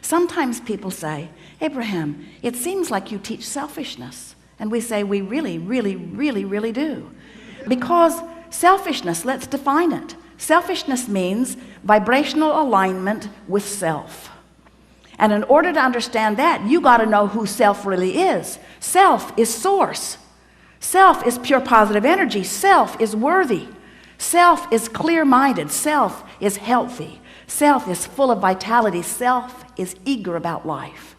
Sometimes people say, Abraham, it seems like you teach selfishness. And we say, we really, really, really, really do. Because selfishness, let's define it. Selfishness means vibrational alignment with self. And in order to understand that, you got to know who self really is. Self is source. Self is pure positive energy. Self is worthy. Self is clear-minded. Self is healthy. Self is full of vitality. Self is eager about life.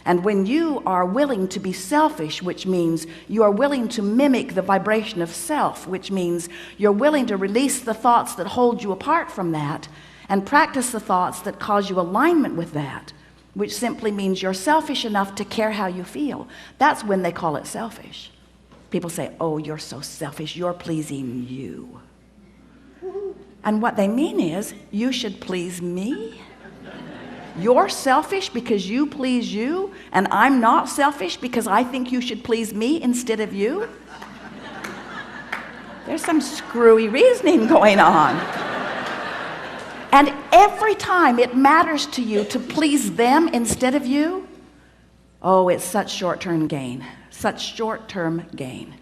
And when you are willing to be selfish, which means you are willing to mimic the vibration of self, which means you're willing to release the thoughts that hold you apart from that and practice the thoughts that cause you alignment with that, which simply means you're selfish enough to care how you feel. That's when they call it selfish. People say, oh, you're so selfish, you're pleasing you. And what they mean is, you should please me. You're selfish because you please you, and I'm not selfish because I think you should please me instead of you. There's some screwy reasoning going on. And every time it matters to you to please them instead of you, oh, it's such short-term gain, such short-term gain.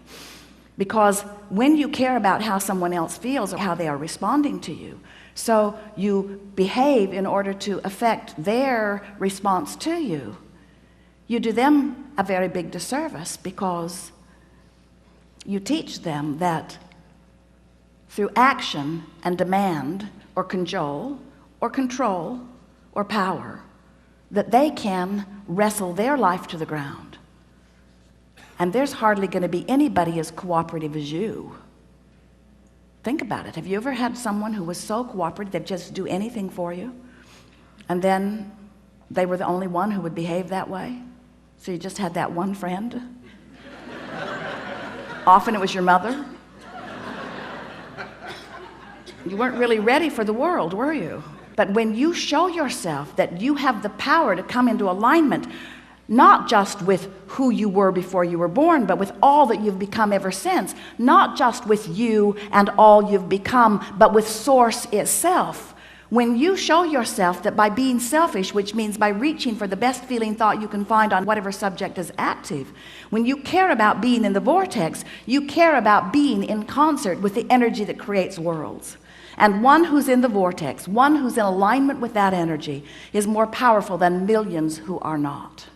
Because when you care about how someone else feels or how they are responding to you, so you behave in order to affect their response to you, you do them a very big disservice, because you teach them that through action and demand or cajole or control or power, that they can wrestle their life to the ground. And there's hardly going to be anybody as cooperative as you. Think about it. Have you ever had someone who was so cooperative they'd just do anything for you, and then they were the only one who would behave that way? So you just had that one friend? Often it was your mother. You weren't really ready for the world, were you? But when you show yourself that you have the power to come into alignment, not just with who you were before you were born, but with all that you've become ever since. Not just with you and all you've become, but with Source itself. When you show yourself that by being selfish, which means by reaching for the best feeling thought you can find on whatever subject is active, when you care about being in the vortex, you care about being in concert with the energy that creates worlds. And one who's in the vortex, one who's in alignment with that energy, is more powerful than millions who are not.